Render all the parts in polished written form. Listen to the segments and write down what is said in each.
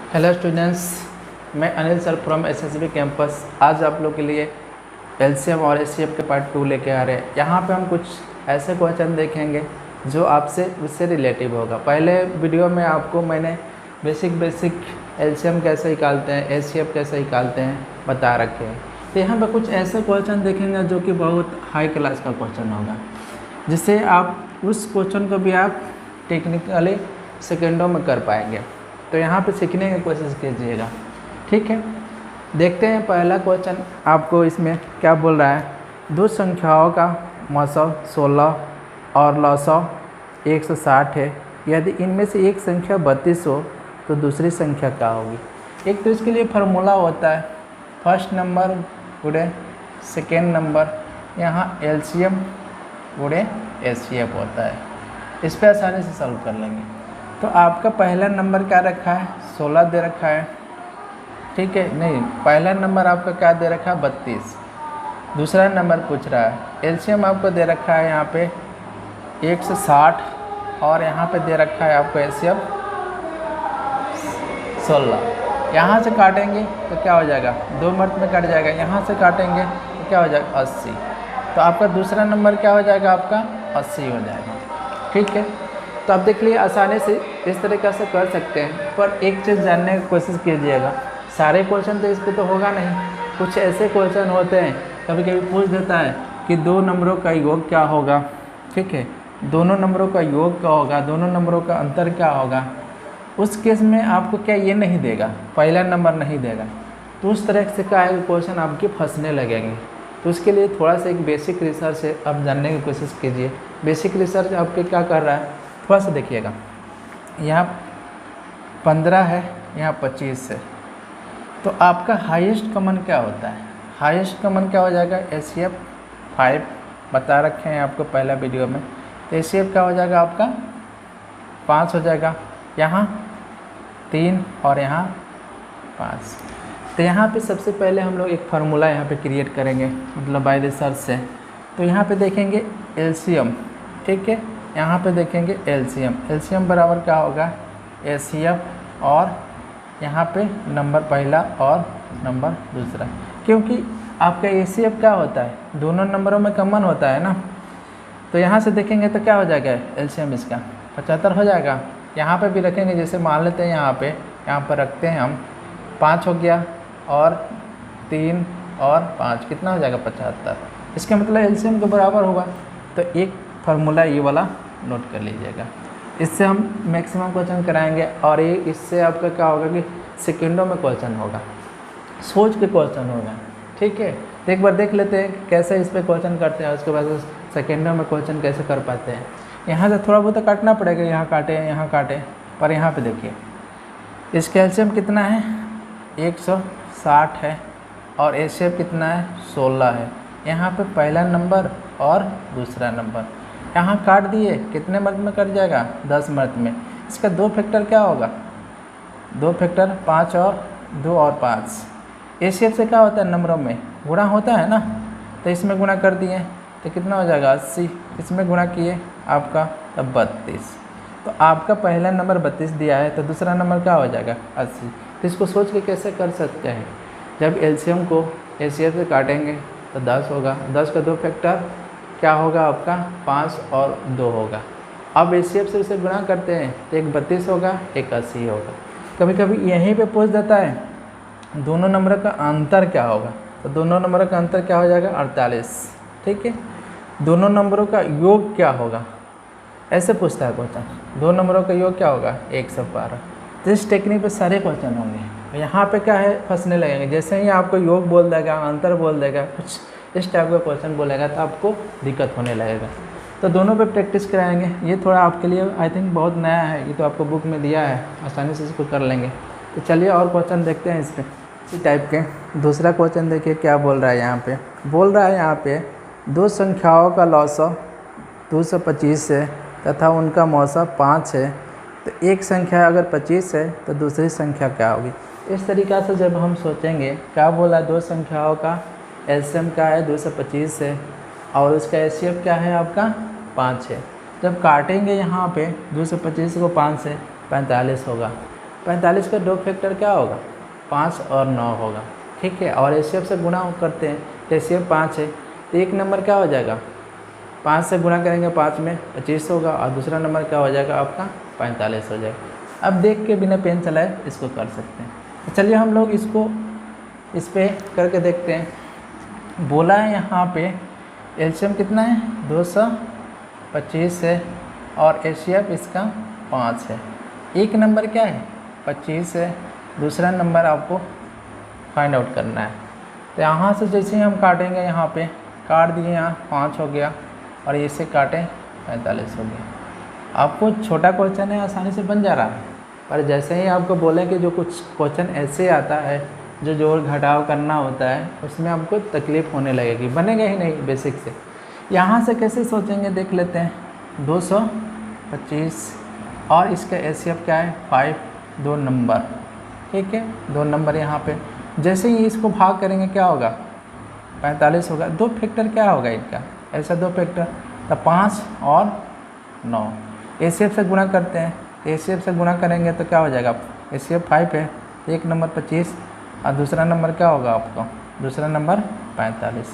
Hello students, मैं Anil sir from SSB campus. आज आप लोग के लिए एलसीएम और एचसीएफ के पार्ट 2 लेके आ रहे हैं। यहाँ पे हम कुछ ऐसे क्वेश्चन देखेंगे जो आपसे उससे रिलेटिव होगा। पहले वीडियो में आपको मैंने बेसिक एलसीएम कैसे निकालते हैं, एचसीएफ कैसे निकालते हैं बता रखे हैं। तो यहाँ पे कुछ ऐसे क्वेश्चन देखेंगे जो कि बहुत हाई क्लास का क्वेश्चन होगा, जिससे आप उस क्वेश्चन को भी आप टेक्निकली सेकेंडों में कर पाएंगे। तो यहाँ पे सीखने की कोशिश कीजिएगा, ठीक है। देखते हैं पहला क्वेश्चन आपको इसमें क्या बोल रहा है। दो संख्याओं का मौसम 16 और लौसम 160 है। यदि इनमें से एक संख्या 32 हो तो दूसरी संख्या क्या होगी। एक तो इसके लिए फार्मूला होता है, फर्स्ट नंबर गुणे सेकेंड नंबर, यहाँ एलसीएम गुणे एचसीएफ होता है। इस पर आसानी से सॉल्व कर लेंगे। तो आपका पहला नंबर क्या रखा है, 16 दे रखा है, ठीक है। नहीं, पहला नंबर आपका क्या दे रखा है, 32। दूसरा नंबर पूछ रहा है, एलसीएम आपको दे रखा है यहाँ पे 160 और यहाँ पे दे रखा है आपको एचसीएफ 16। यहाँ से काटेंगे तो क्या हो जाएगा, 2 मर्त में कट जाएगा। यहाँ से काटेंगे तो क्या हो जाएगा, 80। तो आपका दूसरा नंबर क्या हो जाएगा, आपका 80 हो जाएगा, ठीक है। तो आप देख लिए आसानी से इस तरीक़े से कर सकते हैं। पर एक चीज़ जानने की कोशिश कीजिएगा, सारे क्वेश्चन तो इस पर तो होगा नहीं। कुछ ऐसे क्वेश्चन होते हैं कभी कभी पूछ देता है कि दो नंबरों का योग क्या होगा, ठीक है। दोनों नंबरों का योग क्या होगा, दोनों नंबरों का अंतर क्या होगा। उस केस में आपको क्या ये नहीं देगा, पहला नंबर नहीं देगा। तो उस तरह से क्या है, क्वेश्चन आपके फंसने लगेंगे। तो उसके लिए थोड़ा सा एक बेसिक रिसर्च है, आप जानने की कोशिश कीजिए। बेसिक रिसर्च आपके क्या कर रहा है, थोड़ा सा देखिएगा। यहाँ 15 है, यहाँ 25 है। तो आपका हाईएस्ट कॉमन क्या होता है, हाईएस्ट कॉमन क्या हो जाएगा, एचसीएफ 5 बता रखे हैं आपको पहला वीडियो में। तो एचसीएफ क्या हो जाएगा, आपका 5 हो जाएगा। यहाँ 3 और यहाँ 5। तो यहाँ पे सबसे पहले हम लोग एक फार्मूला यहाँ पे क्रिएट करेंगे, मतलब बाय रिसर्च से। तो यहाँ पे देखेंगे एलसीएम, ठीक है। यहाँ पे देखेंगे एलसीएम, एलसीएम बराबर क्या होगा, एचसीएफ और यहाँ पे नंबर पहला और नंबर दूसरा। क्योंकि आपका एचसीएफ क्या होता है, दोनों नंबरों में कॉमन होता है ना। तो यहाँ से देखेंगे तो क्या हो जाएगा, एलसीएम इसका 75 हो जाएगा। यहाँ पे भी रखेंगे, जैसे मान लेते हैं यहाँ पर रखते हैं हम 5 हो गया और 3 और 5 कितना हो जाएगा, 75। इसका मतलब एलसीएम के बराबर होगा। तो एक फार्मूला ये वाला नोट कर लीजिएगा, इससे हम मैक्सिमम क्वेश्चन कराएंगे। और ये इससे आपका क्या होगा कि सेकेंडों में क्वेश्चन होगा, सोच के क्वेश्चन होगा, ठीक है। तो एक बार देख लेते हैं कैसे इस पर क्वेश्चन करते हैं, उसके बाद सेकेंडों में क्वेश्चन कैसे कर पाते हैं। यहाँ से थोड़ा बहुत काटना पड़ेगा, यहाँ काटे, पर यहाँ पे देखिए इसका एलसीएम कितना है, 160 है और एचसीएफ कितना है, 16 है। यहाँ पे पहला नंबर और दूसरा नंबर यहाँ काट दिए, कितने मर्द में कट जाएगा, 10 मर्द में। इसका 2 फैक्टर क्या होगा, 2 फैक्टर 5 और 2 और 5। एचसीएफ से क्या होता है, नंबरों में गुणा होता है ना। तो इसमें गुणा कर दिए तो कितना हो जाएगा, 80। इसमें गुणा किए आपका तब 32। तो आपका पहला नंबर 32 दिया है, तो दूसरा नंबर क्या हो जाएगा, 80। तो इसको सोच के कैसे कर सकते हैं, जब एलसीएम को एचसीएफ से काटेंगे तो 10 होगा, 10 का 2 फैक्टर क्या होगा आपका, 5 और 2 होगा। अब एचसीएफ से उसे गुणा करते हैं तो एक 32 होगा, एक 80 होगा। कभी कभी यहीं पे पूछ देता है दोनों नंबर का अंतर क्या होगा, तो दोनों नंबरों का अंतर क्या हो जाएगा, 48, ठीक है। दोनों नंबरों का योग क्या होगा, ऐसे पूछता है क्वेश्चन, दो नंबरों का योग क्या होगा, 112। तो इस टेक्निक पे सारे क्वेश्चन होंगे। यहाँ पे क्या है, फंसने लगेंगे। जैसे ही आपको योग बोल देगा, अंतर बोल देगा, कुछ इस टाइप का क्वेश्चन बोलेगा तो आपको दिक्कत होने लगेगा। तो दोनों पे प्रैक्टिस कराएंगे। ये थोड़ा आपके लिए आई थिंक बहुत नया है, ये तो आपको बुक में दिया है, आसानी से इसको कर लेंगे। तो चलिए और क्वेश्चन देखते हैं इस पर, इसी टाइप के। दूसरा क्वेश्चन देखिए क्या बोल रहा है। यहाँ पे बोल रहा है, यहाँ पे दो संख्याओं का लौसम 225 है तथा उनका मौसा 5 है। तो एक संख्या अगर 25 है तो दूसरी संख्या क्या होगी। इस तरीक़ा से जब हम सोचेंगे, क्या बोला, दो संख्याओं का एलसीएम क्या है, 225 है और उसका एचसीएफ क्या है आपका, 5 है। जब काटेंगे यहाँ पे 225 को 5 से 45 होगा। 45 का 2 फैक्टर क्या होगा, 5 और 9 होगा, ठीक है। और एचसीएफ से गुणा करते हैं तो एचसीएफ 5 है, तो एक नंबर क्या हो जाएगा, 5 से गुणा करेंगे 5 में 25 होगा, और दूसरा नंबर क्या हो जाएगा आपका 45 हो जाएगा। अब देख के बिना पेन चलाए इसको कर सकते हैं। तो चलिए हम लोग इसको इस पे करके देखते हैं। बोला है यहाँ पे एलसीएम कितना है 225 है और एचसीएफ इसका 5 है। एक नंबर क्या है 25 है, दूसरा नंबर आपको फाइंड आउट करना है। तो यहाँ से जैसे ही हम काटेंगे, यहाँ पे काट दिए, यहाँ 5 हो गया और इसे काटें 45 हो गया। आपको छोटा क्वेश्चन है आसानी से बन जा रहा है, पर जैसे ही आपको बोलें कि जो कुछ क्वेश्चन ऐसे आता है जो जोड़ घटाव करना होता है, उसमें आपको तकलीफ़ होने लगेगी, बनेगा ही नहीं बेसिक से। यहाँ से कैसे सोचेंगे देख लेते हैं। 225 और इसका एचसीएफ क्या है 5, 2 नंबर, ठीक है, 2 नंबर यहाँ पे। जैसे ही इसको भाग करेंगे क्या होगा 45 होगा। 2 फैक्टर क्या होगा इनका, ऐसा 2 फैक्टर, तो 5 और 9। एचसीएफ से गुणा करते हैं, एचसीएफ से गुणा करेंगे तो क्या हो जाएगा, एचसीएफ 5 है, एक नंबर 25 और दूसरा नंबर क्या होगा आपको, दूसरा नंबर 45।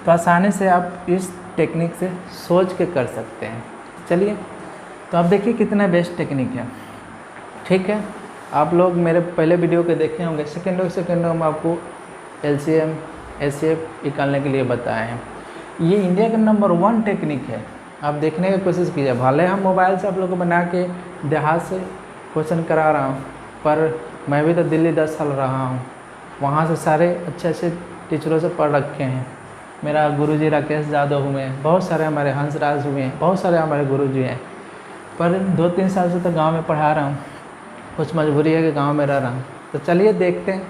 तो आसानी से आप इस टेक्निक से सोच के कर सकते हैं। चलिए तो आप देखिए कितना बेस्ट टेक्निक है, ठीक है। आप लोग मेरे पहले वीडियो के देखे होंगे, सेकेंडों में आपको एलसीएम एचसीएफ निकालने के लिए बताए हैं। ये इंडिया का नंबर 1 टेक्निक है, आप देखने की कोशिश कीजिए। भले हम मोबाइल से आप लोगों को बना के देहात से क्वेश्चन करा रहा हूँ, पर मैं भी तो दिल्ली 10 साल रहा हूँ, वहाँ से सारे अच्छे अच्छे टीचरों से पढ़ रखे हैं। मेरा गुरुजी राकेश यादव हुए हैं, बहुत सारे हमारे हंसराज हुए हैं, बहुत सारे हमारे गुरुजी हैं, पर 2-3 साल से तो गांव में पढ़ा रहा हूँ, कुछ मजबूरी है कि गांव में रह रहा हूँ। तो चलिए देखते हैं,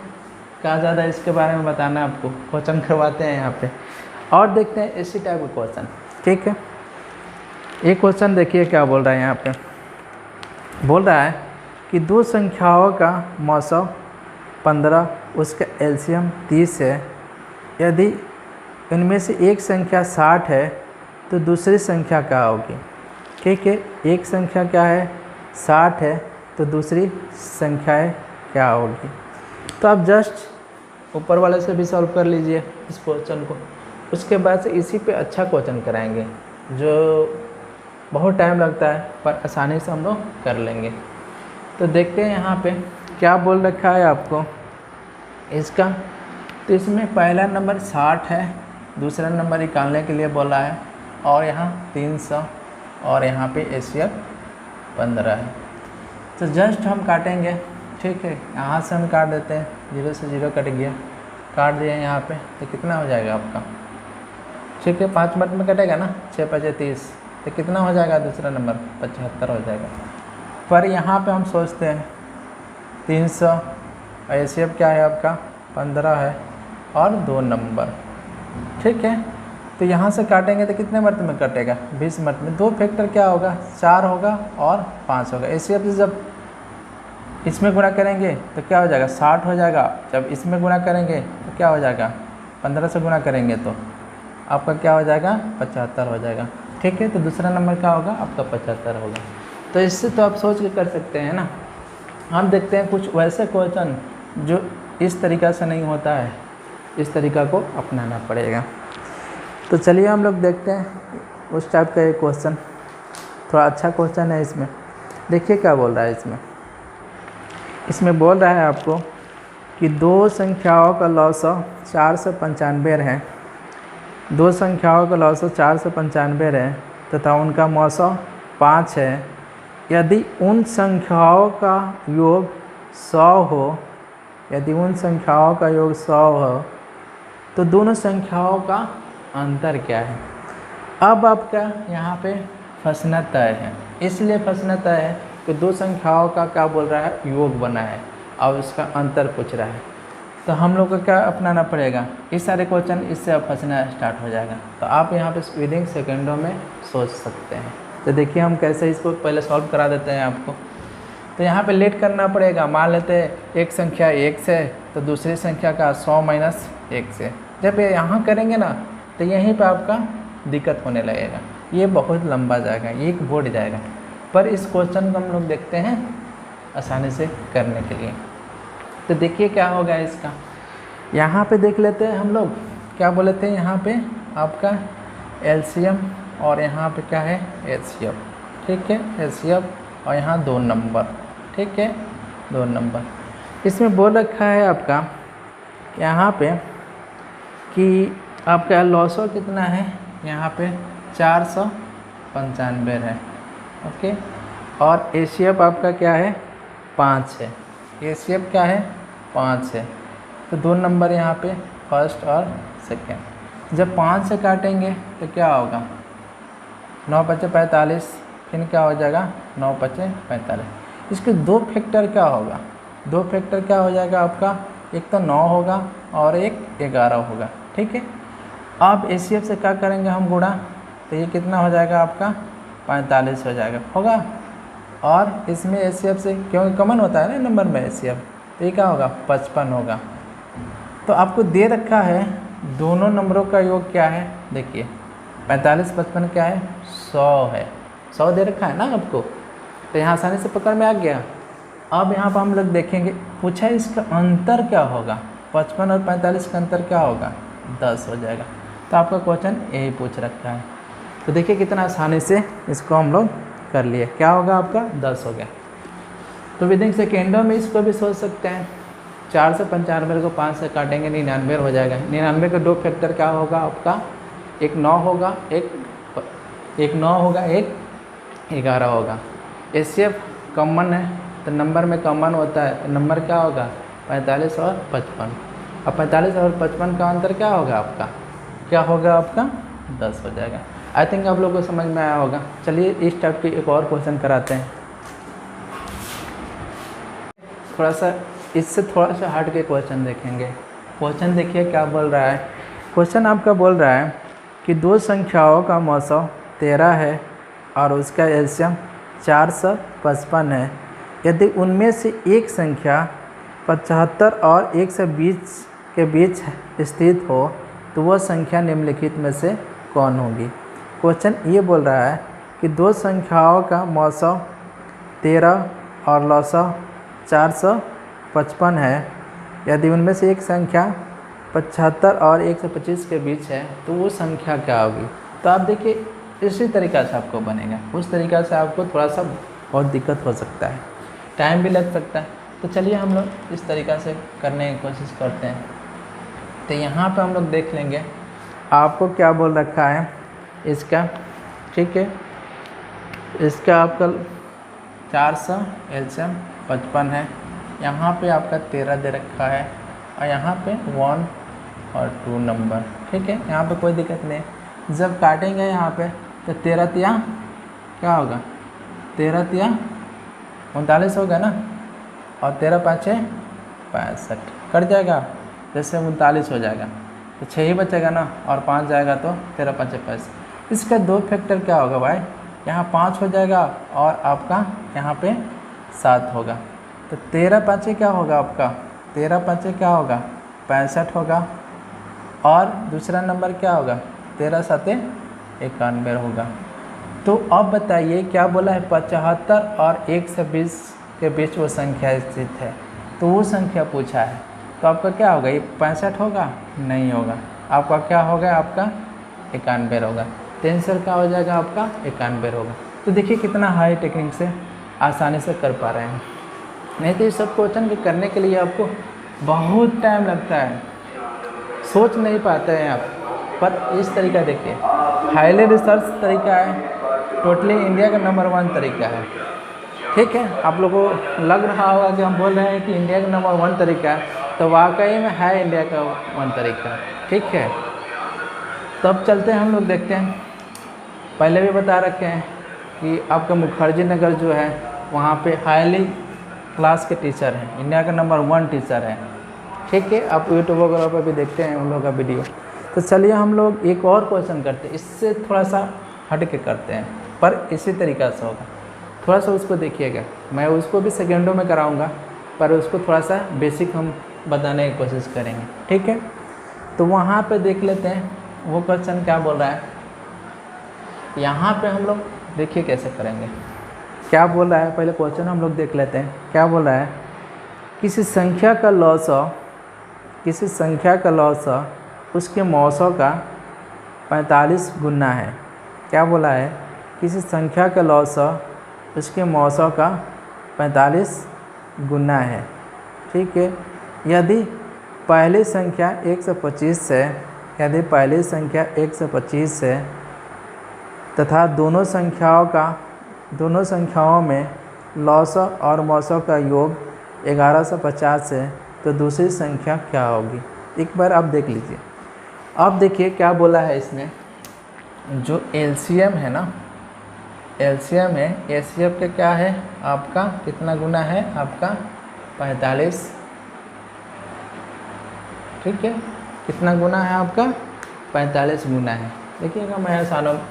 क्या ज़्यादा इसके बारे में बताना है आपको, क्वेश्चन करवाते हैं यहाँ पे और देखते हैं इसी टाइप का क्वेश्चन, ठीक है। एक क्वेश्चन देखिए क्या बोल रहा है यहाँ पे। बोल रहा है कि 2 संख्याओं का मौसम 15, उसका एलसीएम 30 है। यदि इनमें से एक संख्या 60 है तो दूसरी संख्या क्या होगी, ठीक है। एक संख्या क्या है 60 है तो दूसरी संख्याएँ क्या होगी। तो आप जस्ट ऊपर वाले से भी सॉल्व कर लीजिए इस क्वेश्चन को, उसके बाद से इसी पे अच्छा क्वेश्चन कराएंगे जो बहुत टाइम लगता है पर आसानी से हम लोग कर लेंगे। तो देखते हैं यहाँ पे क्या बोल रखा है आपको इसका। तो इसमें पहला नंबर 60 है, दूसरा नंबर निकालने के लिए बोला है, और यहाँ 300 और यहाँ पे एचसीएफ 15 है। तो जस्ट हम काटेंगे, ठीक है। यहाँ से हम काट देते हैं, 0 से 0 कट गया, काट दिए यहाँ पे, तो कितना हो जाएगा आपका, ठीक है। 5 मिनट में कटेगा ना, 6 × 5 = 30, तो कितना हो जाएगा दूसरा नंबर 75 हो जाएगा। पर यहाँ पे हम सोचते हैं 300 और एचसीएफ क्या है आपका 15 है और 2 नंबर, ठीक है। तो यहाँ से काटेंगे तो कितने मिनट में कटेगा 20 मिनट में। 2 फैक्टर क्या होगा 4 होगा और 5 होगा। एचसीएफ से जब इसमें गुणा करेंगे तो क्या हो जाएगा 60 हो जाएगा, जब इसमें गुणा करेंगे तो क्या हो जाएगा 15 से गुणा करेंगे तो आपका क्या हो जाएगा 75 हो जाएगा, ठीक है। तो दूसरा नंबर क्या होगा आपका 75 होगा। तो इससे तो आप सोच के कर सकते हैं ना। हम देखते हैं कुछ वैसे क्वेश्चन जो इस तरीक़ा से नहीं होता है, इस तरीक़ा को अपनाना पड़ेगा। तो चलिए हम लोग देखते हैं उस टाइप का एक क्वेश्चन, थोड़ा अच्छा क्वेश्चन है। इसमें देखिए क्या बोल रहा है। इसमें बोल रहा है आपको कि 2 संख्याओं का लौसव 4 से 95 है। 2 संख्याओं का लौसव 4 से 95 है तथा उनका मौसम 5 है। यदि उन संख्याओं का योग 100 हो, यदि उन संख्याओं का योग 100 हो तो दोनों संख्याओं का अंतर क्या है। अब आपका यहाँ पे फंसना तय है, इसलिए फंसना तय है कि 2 संख्याओं का क्या बोल रहा है योग बना है और उसका अंतर पूछ रहा है। तो हम लोग को क्या अपनाना पड़ेगा, इस सारे क्वेश्चन इससे अब फंसना स्टार्ट हो जाएगा। तो आप यहाँ पे विदिन सेकेंडों में सोच सकते हैं। तो देखिए हम कैसे इसको पहले सॉल्व करा देते हैं आपको। तो यहाँ पे लेट करना पड़ेगा। मान लेते हैं एक संख्या 1 से तो दूसरी संख्या का 100 - 1 से। जब यहाँ करेंगे ना तो यहीं पे आपका दिक्कत होने लगेगा, ये बहुत लंबा जाएगा, एक बोर्ड जाएगा। पर इस क्वेश्चन को हम लोग देखते हैं आसानी से करने के लिए। तो देखिए क्या होगा इसका, यहाँ पे देख लेते हैं हम लोग क्या बोले थे, यहाँ पे आपका एलसीएम और यहाँ पे क्या है एचसीएफ, ठीक है, एचसीएफ और यहाँ 2 नंबर, ठीक है, 2 नंबर। इसमें बोल रखा है आपका यहाँ पे कि आपका लॉसो कितना है, यहाँ पे 495 है, ओके, और एसीएफ आपका क्या है 5 है, एसीएफ क्या है 5 है। तो 2 नंबर यहाँ पे फर्स्ट और सेकेंड। जब 5 से काटेंगे तो क्या होगा, 9 पचे 45, फिर क्या हो जाएगा 9 पचे 45। इसके 2 फैक्टर क्या होगा, 2 फैक्टर क्या हो जाएगा आपका, एक तो 9 होगा और एक 11 होगा, ठीक है। अब एसीएफ से क्या करेंगे हम गुणा, तो ये कितना हो जाएगा आपका 45 हो जाएगा, होगा। और इसमें एसीएफ से क्योंकि कॉमन होता है ना नंबर में एसीएफ, तो ये क्या होगा 55 होगा। तो आपको दे रखा है दोनों नंबरों का योग क्या है, देखिए 45 55 क्या है 100 है, 100 दे रखा है ना आपको, तो यहाँ आसानी से पकड़ में आ गया। अब यहाँ पर हम लोग देखेंगे, पूछा है इसका अंतर क्या होगा, 55 और 45 का अंतर क्या होगा 10 हो जाएगा। तो आपका क्वेश्चन यही पूछ रखा है। तो देखिए कितना आसानी से इसको हम लोग कर लिए, क्या होगा आपका 10 हो गया। तो विदिन सेकेंडों में इसको भी सोच सकते हैं, 4 से 95 को 5 से काटेंगे 99 हो जाएगा। 99 का 2 फैक्टर क्या होगा आपका, एक 9 होगा, एक 9 होगा, एक 11 होगा। एचसीएफ कॉमन है तो नंबर में कॉमन होता है, तो नंबर क्या होगा 45 और 55। अब 45 और 55 का अंतर क्या होगा आपका, क्या होगा आपका 10 हो जाएगा। आई थिंक आप लोगों को समझ में आया होगा। चलिए इस टाइप के एक और क्वेश्चन कराते हैं, थोड़ा सा इससे थोड़ा सा हट के क्वेश्चन देखेंगे। क्वेश्चन देखिए क्या बोल रहा है, क्वेश्चन आपका बोल रहा है कि 2 संख्याओं का मौसम 13 है और उसका एलसीएम 455 है। यदि उनमें से एक संख्या 75 और 120 के बीच स्थित हो तो वह संख्या निम्नलिखित में से कौन होगी। क्वेश्चन ये बोल रहा है कि 2 संख्याओं का मौसम 13 और लौसम 455 है। यदि उनमें से एक संख्या 75 और 125 के बीच है तो वो संख्या क्या होगी। तो आप देखिए इसी तरीक़ा से आपको बनेगा, उस तरीक़ा से आपको थोड़ा सा बहुत दिक्कत हो सकता है, टाइम भी लग सकता है। तो चलिए हम लोग इस तरीक़ा से करने की कोशिश करते हैं। तो यहाँ पे हम लोग देख लेंगे आपको क्या बोल रखा है इसका, ठीक है, इसका आपका 400 एलसीएम 55 है, यहाँ पे आपका 13 दे रखा है और यहाँ पे 1 और 2 नंबर, ठीक है, यहाँ पे कोई दिक्कत नहीं। जब काटेंगे यहाँ पे तो 13 तिया क्या होगा, 13 तिया 39 होगा ना, और 13 पाँचे 65 कट जाएगा, जैसे 39 हो जाएगा तो 6 ही बचेगा ना, और 5 जाएगा तो 13 पाँचे 65। इसका 2 फैक्टर क्या होगा भाई, यहाँ 5 हो जाएगा और आपका यहाँ पे 7 होगा। तो 13 पाँचे क्या होगा आपका, 13 पाँचे क्या होगा 65 होगा, और दूसरा नंबर क्या होगा 13 साते 91 होगा। तो अब बताइए क्या बोला है 75 और 120 के बीच वो संख्या स्थित है, तो वो संख्या पूछा है। तो आपका क्या होगा, ये 65 होगा नहीं होगा, आपका क्या होगा आपका 91 होगा। तो आंसर क्या हो जाएगा आपका 91 होगा। तो देखिए कितना हाई टेक्निक से आसानी से कर पा रहे हैं, नहीं तो ये सब क्वेश्चन के करने के लिए आपको बहुत टाइम लगता है, सोच नहीं पाते हैं आप। पर इस तरीका देखिए हाईली रिसर्च तरीका है, टोटली इंडिया का नंबर 1 तरीका है, ठीक है। आप लोगों को लग रहा होगा कि हम बोल रहे हैं कि इंडिया का नंबर 1 तरीका है, तो वाकई में है इंडिया का 1 तरीका, ठीक है। तब चलते हैं हम लोग देखते हैं। पहले भी बता रखे हैं कि आपका मुखर्जी नगर जो है वहाँ पे हाईली क्लास के टीचर हैं, इंडिया का नंबर 1 टीचर है, ठीक है। आप यूट्यूब वगैरह पर भी देखते हैं उन लोगों का वीडियो। तो चलिए हम लोग एक और क्वेश्चन करते हैं, इससे थोड़ा सा हट के करते हैं, पर इसी तरीक़ा से होगा। थोड़ा सा उसको देखिएगा, मैं उसको भी सेकेंडों में कराऊंगा, पर उसको थोड़ा सा बेसिक हम बताने की कोशिश करेंगे, ठीक है। तो वहाँ पे देख लेते हैं वो क्वेश्चन क्या बोल रहा है। यहाँ पे हम लोग देखिए कैसे करेंगे। क्या बोल रहा है, पहले क्वेश्चन हम लोग देख लेते हैं। क्या बोल रहा है, किसी संख्या का लॉसा उसके मौसों का 45 गुना है। क्या बोला है, किसी संख्या का लॉसा उसके मौसों का 45 गुना है। ठीक है, यदि पहली संख्या 1 से 25 है, यदि पहली संख्या 1 से 25 है तथा दोनों संख्याओं में लॉसा और मौसों का योग 11 से 50 है, तो दूसरी संख्या क्या होगी। एक बार आप देख लीजिए। अब देखिए क्या बोला है इसमें, जो एलसीएम है ना, एलसीएम है, एलसीएम का क्या है आपका, कितना गुना है आपका 45। ठीक है, कितना गुना है आपका 45 गुना है। देखिएगा, मैं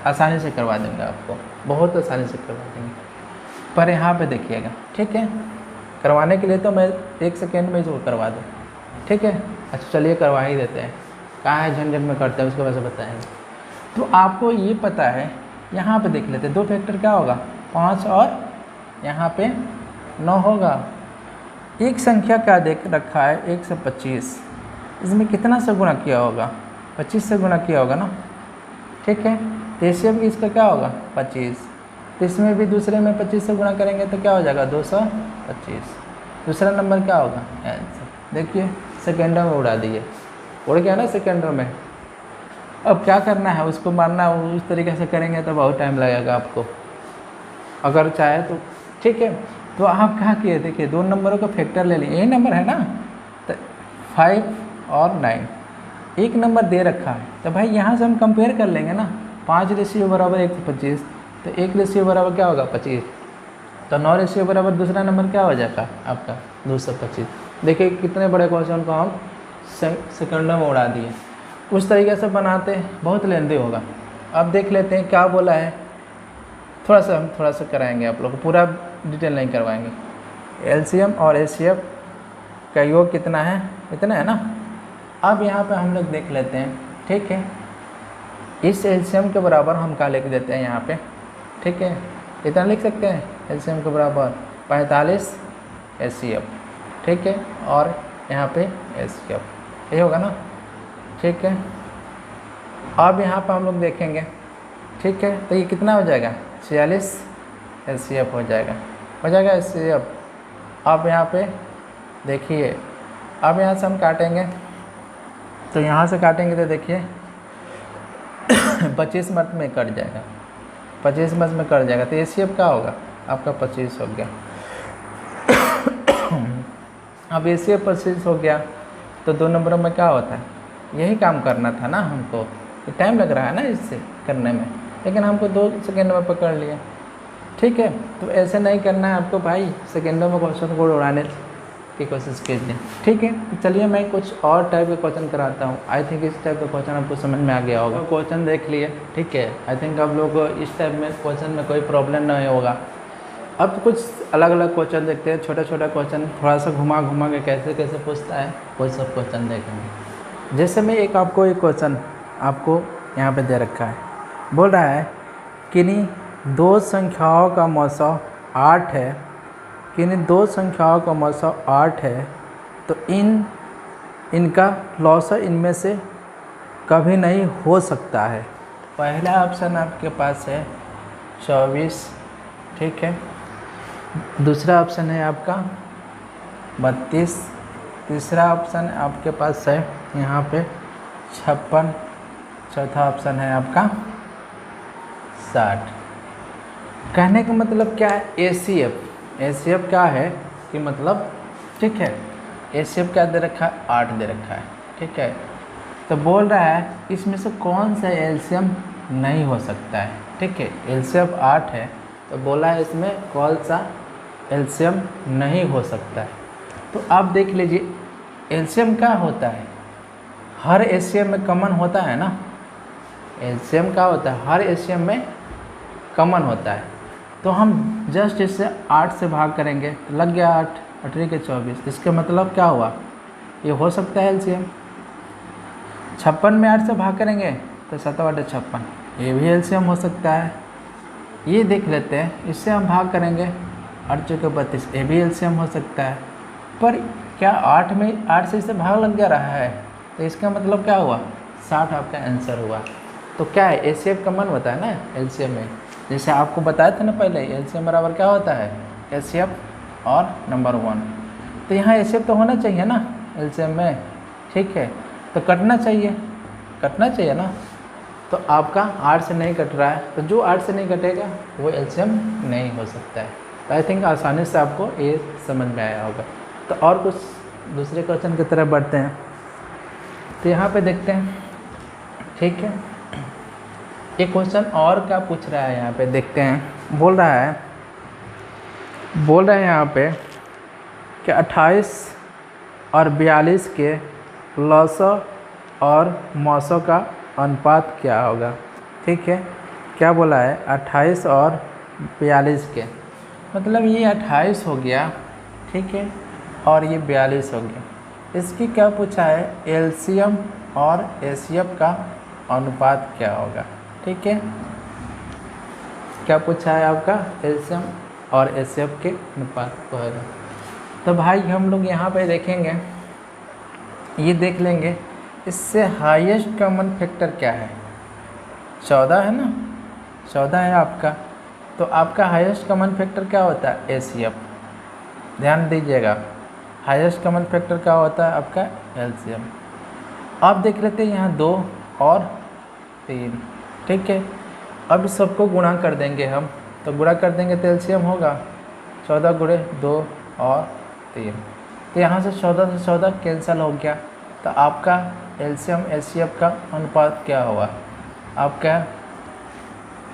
आसानी से करवा दूँगा आपको, बहुत आसानी से करवा देंगे, पर यहाँ पे देखिएगा। ठीक है, करवाने के लिए तो मैं 1 सेकेंड में इसको करवा दूँ। ठीक है, अच्छा चलिए करवा ही देते हैं, कहाँ है झंझट में करते हैं उसके वजह से बताएंगे। तो आपको ये पता है, यहाँ पे देख लेते हैं, 2 फैक्टर क्या होगा 5 और यहाँ पे 9 होगा। एक संख्या क्या देख रखा है 1 से 25, इसमें कितना से गुणा किया होगा 25 से गुणा किया होगा ना। ठीक है, तो एलसीएम भी इसका क्या होगा 25, तो इसमें भी दूसरे में 25 से गुणा करेंगे तो क्या हो जाएगा 225। दूसरा नंबर क्या होगा आंसर, देखिए सेकेंडों में उड़ा दिए, उड़ गया ना सेकेंडों में। अब क्या करना है, उसको मारना उस तरीके से करेंगे तो बहुत टाइम लगेगा आपको, अगर चाहे तो। ठीक है, तो आप क्या किए, देखिए 2 नंबरों का फैक्टर ले लिए, यही नंबर है ना, तो 5 और 9, एक नंबर दे रखा है, तो भाई यहाँ से हम कंपेयर कर लेंगे ना। 5 रेशियो बराबर 1 से 25, तो 1 रेशियो बराबर क्या होगा 25, तो 9 रेशियो बराबर दूसरा नंबर क्या हो जाएगा आपका 225। देखिए कितने बड़े क्वेश्चन को हम सेकंडों में उड़ा दिए। उस तरीके से बनाते बहुत लेंदी होगा। अब देख लेते हैं क्या बोला है, थोड़ा सा कराएंगे आप लोग को, पूरा डिटेल नहीं करवाएंगे। एलसीएम और एचसीएफ का योग कितना है, इतना है ना। अब यहाँ पे हम लोग देख लेते हैं। ठीक है, इस एलसीएम के बराबर हम क्या लिख देते हैं यहाँ पे। ठीक है, इतना लिख सकते हैं, एलसीएम के बराबर 45 एचसीएफ। ठीक है, और यहाँ पे एचसीएफ, ये होगा ना। ठीक है, अब यहाँ पे हम लोग देखेंगे। ठीक है, तो ये कितना हो जाएगा 46 एचसीएफ हो जाएगा एचसीएफ। अब यहाँ पे देखिए, अब यहाँ से हम काटेंगे, तो यहाँ से काटेंगे तो देखिए 25 मत में कट जाएगा, 25 मत में कट जाएगा, तो एचसीएफ क्या होगा आपका 25 हो गया। अब एचसीएफ 25 हो गया, तो 2 नंबरों में क्या होता है, यही काम करना था ना हमको। टाइम लग रहा है ना इससे करने में, लेकिन हमको 2 सेकेंड में पकड़ लिया। ठीक है, तो ऐसे नहीं करना है आपको भाई, सेकेंडों में क्वेश्चन को उड़ाने की कोशिश कीजिए। ठीक है, तो चलिए मैं कुछ और टाइप के क्वेश्चन कराता हूँ। आई थिंक इस टाइप का क्वेश्चन आपको समझ में आ गया होगा। क्वेश्चन देख लिए, ठीक है। आई थिंक आप लोग को इस टाइप में क्वेश्चन में कोई प्रॉब्लम नहीं होगा। अब कुछ अलग अलग क्वेश्चन देखते हैं, छोटा छोटा क्वेश्चन, थोड़ा सा घुमा घुमा के कैसे कैसे पूछता है कोई सब क्वेश्चन देखेंगे। जैसे मैं आपको एक क्वेश्चन आपको यहाँ पे दे रखा है, बोल रहा है किन्हीं 2 संख्याओं का मौसा 8 है, किन्हीं 2 संख्याओं का मौसा 8 है, तो इनका लौसा इनमें से कभी नहीं हो सकता है। पहला ऑप्शन आपके पास है 24, ठीक है। दूसरा ऑप्शन है आपका 32, तीसरा ऑप्शन आपके पास है यहाँ पे 56, चौथा ऑप्शन है आपका 60। कहने का मतलब क्या है, एचसीएफ क्या है कि मतलब, ठीक है, एचसीएफ क्या दे रखा है 8 दे रखा है, ठीक है। तो बोल रहा है इसमें से कौन सा एलसीएम नहीं हो सकता है, ठीक है। एलसीएम 8 है, तो बोला है इसमें कौन सा एलसीएम नहीं हो सकता है। तो आप देख लीजिए एलसीएम क्या होता है, हर एलसीएम में कॉमन होता है ना। एलसीएम क्या होता है, हर एलसीएम में कॉमन होता है। तो हम जस्ट इससे 8 से भाग करेंगे, तो लग गया 8, 8 के 24। इसका मतलब क्या हुआ, ये हो सकता है एलसीएम। 56 में 8 से भाग करेंगे तो 7 × 8 = 56, ये भी एलसीएम हो सकता है। ये देख लेते हैं, इससे हम भाग करेंगे 8 चौके 32, ये भी एलसीएम हो सकता है। पर क्या 8 में 8 से इसे भाग लग जा रहा है, तो इसका मतलब क्या हुआ 60 आपका आंसर हुआ। तो क्या है एचसीएफ कॉमन होता है ना एलसीएम में, जैसे आपको बताया था ना पहले एलसीएम बराबर क्या होता है एचसीएफ और नंबर 1। तो यहाँ एचसीएफ तो होना चाहिए ना एलसीएम में, ठीक है, तो कटना चाहिए ना। तो आपका 8 से नहीं कट रहा है, तो जो 8 से नहीं कटेगा वो एलसीएम नहीं हो सकता है। तो आई थिंक आसानी से आपको ये समझ में आया होगा। तो और कुछ दूसरे क्वेश्चन की तरफ बढ़ते हैं। तो यहाँ पे देखते हैं, ठीक है, एक क्वेश्चन और क्या पूछ रहा है यहाँ पे देखते हैं। बोल रहा है यहाँ पे कि 28 और 42 के लसो और मौसों का अनुपात क्या होगा। ठीक है, क्या बोला है 28 और 42 के, मतलब ये 28 हो गया, ठीक है, और ये 42 हो गया। इसकी क्या पूछा है एलसीएम और एचसीएफ का अनुपात क्या होगा। ठीक है, क्या पूछा है आपका एलसीएम और एचसीएफ के अनुपात को होगा। तो भाई हम लोग यहाँ पे देखेंगे, ये देख लेंगे इससे हाईएस्ट कॉमन फैक्टर क्या है 14 है ना, 14 है आपका। तो आपका हाईएस्ट कॉमन फैक्टर क्या होता है एचसीएफ, ध्यान दीजिएगा, हाईएस्ट कॉमन फैक्टर क्या होता है आपका एलसीएम। आप देख लेते हैं यहाँ 2 और 3, ठीक है। अब सबको गुणा कर देंगे हम, तो गुणा कर देंगे तो एलसीएम होगा 14 गुणे 2 और 3। तो यहाँ से 14 से 14 कैंसिल हो गया, तो आपका एलसीएम एचसीएफ का अनुपात क्या हुआ, आपका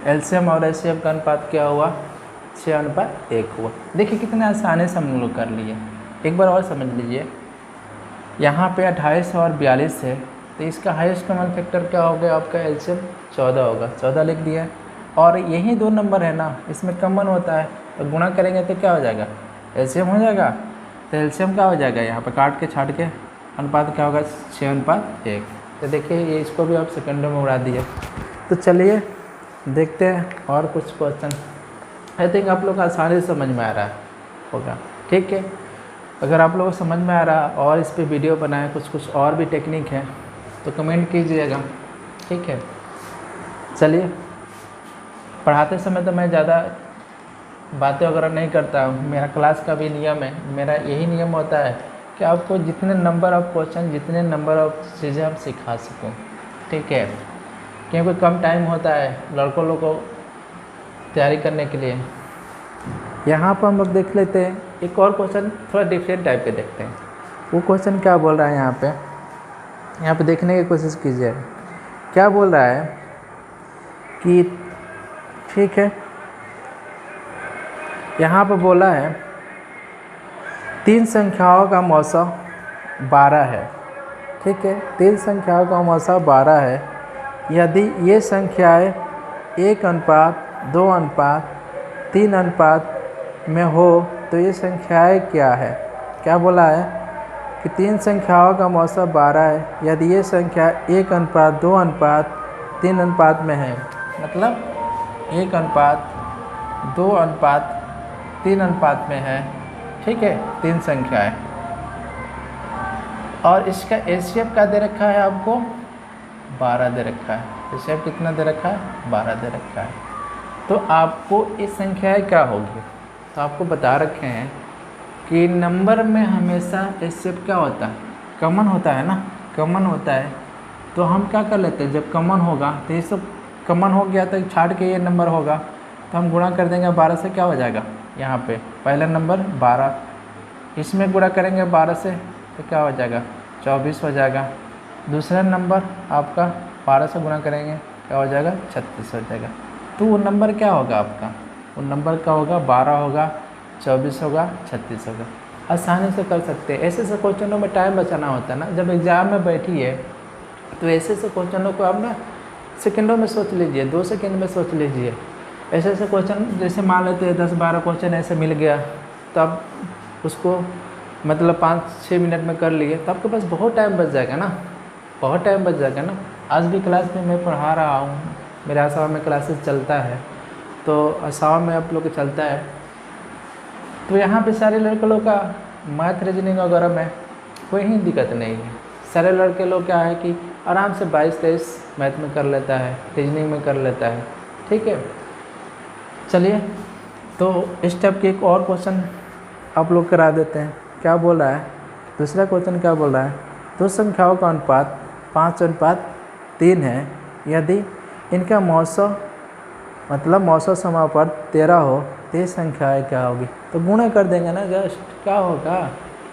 एलसीएम और एचसीएफ का अनुपात क्या हुआ 6:1 हुआ। देखिए कितने आसानी से हम लोग कर लिए। एक बार और समझ लीजिए, यहाँ पे 28 और 42 है, तो इसका हाईएस्ट कॉमन फैक्टर क्या हो गया आपका एलसीएम 14 होगा, 14 लिख दिया। और यही 2 नंबर है ना, इसमें कॉमन होता है, तो गुणा करेंगे तो क्या हो जाएगा एलसीएम हो जाएगा। तो एलसीएम क्या हो जाएगा, यहाँ पर काट के छाट के अनुपात क्या होगा 6:1। तो देखिए ये इसको भी आप सेकंडों में उड़ा दिए। तो चलिए देखते हैं और कुछ क्वेश्चन। आई थिंक आप लोग आसानी से समझ में आ रहा होगा, ठीक है। अगर आप लोगों को समझ में आ रहा और इस पे वीडियो बनाए, कुछ और भी टेक्निक है तो कमेंट कीजिएगा, ठीक है। चलिए, पढ़ाते समय तो मैं ज़्यादा बातें वगैरह नहीं करता हूँ, मेरा क्लास का भी नियम है, मेरा यही नियम होता है कि आपको जितने नंबर ऑफ क्वेश्चन, जितने नंबर ऑफ चीज़ें हम सिखा सकूँ, ठीक है, क्योंकि कम टाइम होता है लड़कों लोग को तैयारी करने के लिए। यहाँ पर हम लोग देख लेते हैं एक और क्वेश्चन, थोड़ा डिफरेंट टाइप के देखते हैं। वो क्वेश्चन क्या बोल रहा है यहाँ पे देखने की कोशिश कीजिए। क्या बोल रहा है कि ठीक है, यहाँ पर बोला है 3 संख्याओं का मौसा 12 है, ठीक है, 3 संख्याओं का मौसा 12 है। यदि ये संख्याएं 1:2:3 अनुपात में हो तो ये संख्याएं क्या है। क्या बोला है कि 3 संख्याओं का मौसा 12 है, यदि ये संख्या 1:2:3 अनुपात में है, मतलब 1:2:3 अनुपात में है, ठीक है, 3 संख्याएं। और इसका एचसीएफ क्या दे रखा है आपको 12 दे रखा है। एचसीएफ कितना दे रखा है 12 दे रखा है। तो आपको इस संख्याएं क्या होगी, तो आपको बता रखे हैं कि नंबर में हमेशा एचसीएफ क्या होता है कॉमन होता है ना, कॉमन होता है। तो हम क्या कर लेते हैं, जब कॉमन होगा तो ये सब कॉमन हो गया तो छाड़ के ये नंबर होगा, तो हम गुणा कर देंगे 12 से, क्या हो जाएगा यहाँ पे पहला नंबर 12, इसमें गुणा करेंगे 12 से तो क्या हो जाएगा 24 हो जाएगा। दूसरा नंबर आपका 12 से गुणा करेंगे क्या हो जाएगा 36 हो जाएगा। तो वो नंबर क्या होगा आपका, वो नंबर क्या होगा 12 होगा, 24 होगा, 36 होगा। आसानी से कर सकते हैं। ऐसे ऐसे क्वेश्चनों में टाइम बचाना होता है ना, जब एग्ज़ाम में बैठिए तो ऐसे ऐसे क्वेश्चनों को आप ना सेकंडों में सोच लीजिए, 2 सेकंड में सोच लीजिए। ऐसे ऐसे क्वेश्चन जैसे मान लेते हैं 10-12 क्वेश्चन ऐसे मिल गया, तो आप उसको मतलब 5-6 मिनट में कर लिए, तो आपके पास बहुत टाइम बच जाएगा ना, बहुत टाइम बच जाएगा ना। आज भी क्लास में मैं पढ़ा रहा हूँ, मेरे आसपास में क्लासेस चलता है, तो आसाम में आप लोग को चलता है। तो यहाँ पे सारे लड़के लोग का मैथ रीजनिंग वगैरह में कोई ही दिक्कत नहीं है। सारे लड़के लोग क्या है कि आराम से 22-23 मैथ में कर लेता है, रीजनिंग में कर लेता है। ठीक है, चलिए तो इस टाइप के एक और क्वेश्चन आप लोग करा देते हैं। क्या बोल रहा है, दूसरा क्वेश्चन क्या बोल रहा है, दो संख्याओं का अनुपात 5:3 है। यदि इनका मौसम मतलब मौसम समानुपात 13 हो तो ये संख्याएँ क्या होगी। तो गुणा कर देंगे ना, जस्ट क्या होगा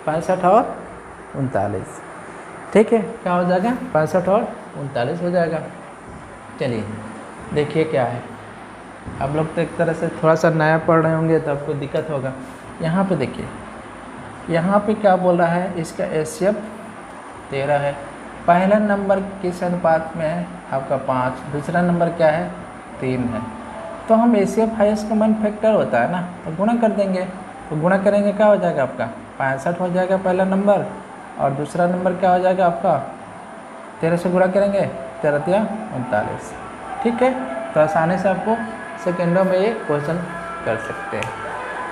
65 और 39। ठीक है, क्या हो जाएगा 65 और 39 हो जाएगा। चलिए देखिए क्या है, आप लोग तो एक तरह से थोड़ा सा नया पढ़ रहे होंगे तो आपको दिक्कत होगा। यहाँ पे देखिए, यहाँ पे क्या बोल रहा है, इसका एचसीएफ 13 है। पहला नंबर किस अनुपात में है आपका 5, दूसरा नंबर क्या है 3 है। तो हम एचसीएफ हाईएस्ट कॉमन फैक्टर होता है ना, तो गुणा कर देंगे। तो गुणा करेंगे क्या हो जाएगा आपका 65 हो जाएगा पहला नंबर, और दूसरा नंबर क्या हो जाएगा आपका 13 से गुणा करेंगे 13 39। ठीक है, तो आसानी से आपको सेकेंडों में ये क्वेश्चन कर सकते हैं।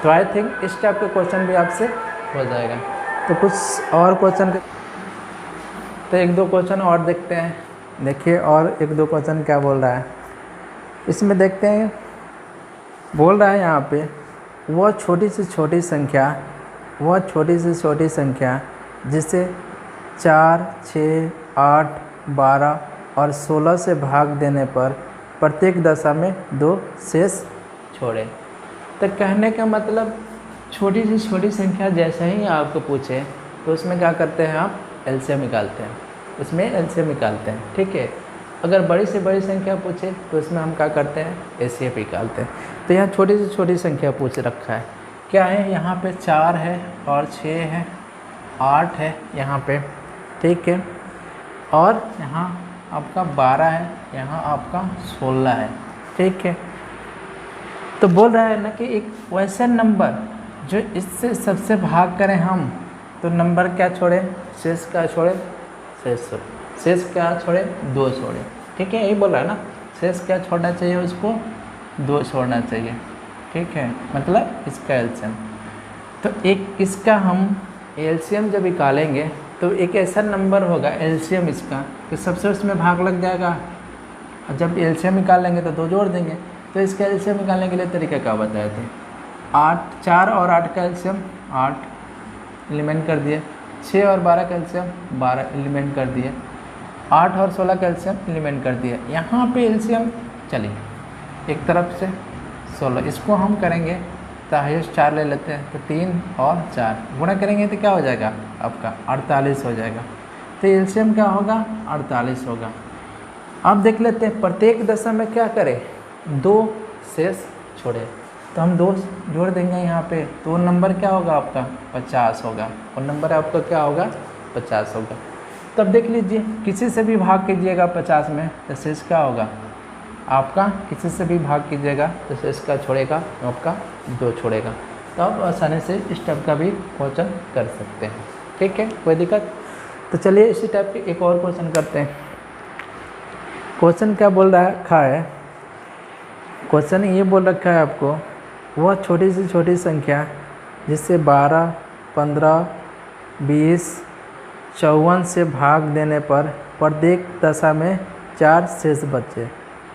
तो आई थिंक इस टाइप के क्वेश्चन भी आपसे हो जाएगा। तो कुछ और क्वेश्चन, तो एक दो क्वेश्चन और देखते हैं। देखिए और एक दो क्वेश्चन क्या बोल रहा है इसमें देखते हैं। बोल रहा है यहाँ पे, वह छोटी से छोटी संख्या जिसे 4, 6, 8, 12 और 16 से भाग देने पर प्रत्येक दशा में 2 शेष छोड़े। तो कहने का मतलब छोटी से छोटी संख्या जैसे ही आपको पूछे तो उसमें क्या करते हैं आप एलसीएम निकालते हैं, उसमें एलसीएम निकालते हैं। ठीक है, अगर बड़ी से बड़ी संख्या पूछे तो उसमें हम क्या करते हैं एचसीएफ निकालते हैं। तो यहाँ छोटी से छोटी संख्या पूछ रखा है, क्या है यहाँ पे 4 है और 6 है, 8 है यहाँ पे। ठीक है, और यहाँ आपका 12 है, यहाँ आपका 16 है। ठीक है, तो बोल रहा है ना कि एक वैसा नंबर जो इससे सबसे भाग करें हम, तो नंबर क्या छोड़े, शेष क्या छोड़े, शेष क्या छोड़े 2 छोड़े। ठीक है, यही बोल रहा है ना, शेष क्या छोड़ना चाहिए उसको 2 छोड़ना चाहिए। ठीक है, मतलब इसका एलसीएम। तो एक इसका हम एलसीएम जब निकालेंगे तो एक ऐसा नंबर होगा एलसीएम इसका कि सबसे उसमें भाग लग जाएगा, और जब एलसीएम निकाल लेंगे तो 2 जोड़ देंगे। तो इसका एलसीएम निकालने के लिए तरीका क्या बताए थे, 4 और 8 का एलसीएम 8 एलिमेंट कर दिए, 6 और 12 का एलसीएम 12 एलिमेंट कर दिए, 8 और 16 का एलसीएम एलिमेंट कर दिए। यहाँ पे एलसीएम चलिए एक तरफ से 16, इसको हम करेंगे तो हाईएस्ट 4 ले लेते हैं, तो 3 और 4 गुणा करेंगे तो क्या हो जाएगा आपका 48 हो जाएगा। तो एलसीएम क्या होगा 48 होगा। अब देख लेते हैं प्रत्येक दशा में क्या करें 2 शेष छोड़े, तो हम 2 जोड़ देंगे यहाँ पे, तो नंबर क्या होगा आपका 50 होगा, और नंबर आपका क्या होगा 50 होगा। तब देख लीजिए किसी से भी भाग कीजिएगा 50 में तो शेष क्या होगा आपका, किसी से भी भाग कीजिएगा तो शेष क्या छोड़ेगा आपका 2 छोड़ेगा। तो आप आसानी से इस टाइप का भी क्वेश्चन कर सकते हैं। ठीक है, कोई दिक्कत। तो चलिए इसी टाइप के एक और क्वेश्चन करते हैं। क्वेश्चन क्या बोल रखा है, क्वेश्चन ये बोल रखा है आपको, वह छोटी से छोटी संख्या जिससे 12, 15, 20, 54 से भाग देने पर प्रत्येक दशा में 4 शेष बचे,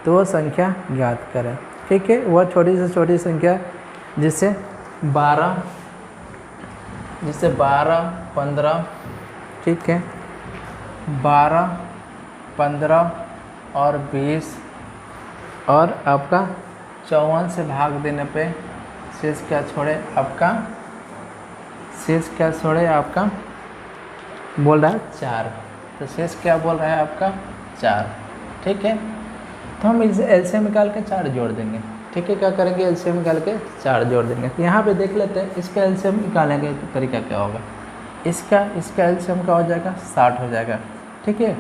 तो वह संख्या ज्ञात करें। ठीक है, वह छोटी से छोटी संख्या जिससे 12, 15, ठीक है 12, 15 और 20 और आपका 54 से भाग देने पे शेष क्या छोड़े आपका, शेष क्या छोड़े आपका बोल रहा है 4, तो शेष क्या बोल रहा है आपका 4। ठीक है, तो हम इसे एलसीएम निकाल के 4 जोड़ देंगे। ठीक है, क्या करेंगे एलसीएम निकाल के 4 जोड़ देंगे। तो यहाँ पे देख लेते हैं इसका एलसीएम निकालेंगे तो तरीका क्या होगा। इसका एलसीएम क्या हो जाएगा 60 हो जाएगा। ठीक है,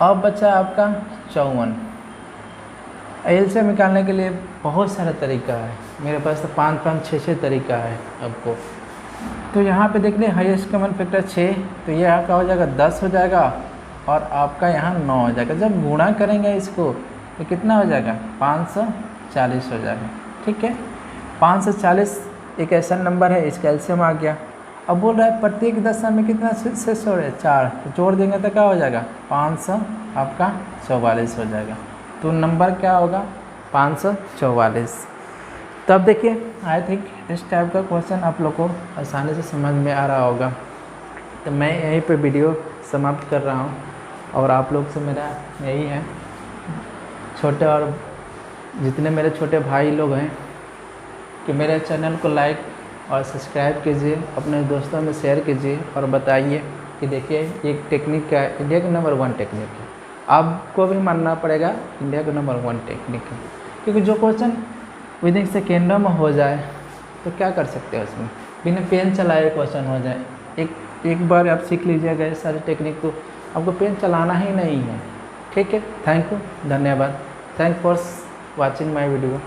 अब बचा आपका 54। एलसीएम निकालने के लिए बहुत सारा तरीका है, मेरे पास तो 5, 6 तरीका है आपको। तो यहाँ पे देख लें हाईएस्ट कॉमन फैक्टर 6, तो ये आपका हो जाएगा 10 हो जाएगा, और आपका यहाँ 9 हो जाएगा। जब गुणा करेंगे इसको तो कितना हो जाएगा 40 हो जाएगा। ठीक है, 5 से 40 एक ऐसा नंबर है, इसका एलसीएम आ गया। अब बोल रहा है प्रत्येक दशा में कितना शेष हो रहा है 4, तो जोड़ देंगे तो क्या हो जाएगा 500 आपका 44 हो जाएगा। तो नंबर क्या होगा 544। तो अब देखिए आई थिंक इस टाइप का क्वेश्चन आप लोग को आसानी से समझ में आ रहा होगा। तो मैं यहीं पे वीडियो समाप्त कर रहा हूँ और आप लोग से मेरा यही है, छोटे और जितने मेरे छोटे भाई लोग हैं कि मेरे चैनल को लाइक और सब्सक्राइब कीजिए, अपने दोस्तों में शेयर कीजिए और बताइए कि देखिए ये टेक्निक क्या है, इंडिया की नंबर 1 टेक्निक है। आपको भी मानना पड़ेगा इंडिया का नंबर 1 टेक्निक है, क्योंकि जो क्वेश्चन विद इन सेकेंडों में हो जाए तो क्या कर सकते हैं उसमें, बिना पेन चलाए क्वेश्चन हो जाए। एक बार आप सीख लीजिएगा ये सारी टेक्निक तो आपको पेन चलाना ही नहीं है। ठीक है, थैंक यू, धन्यवाद, thank for watching my video.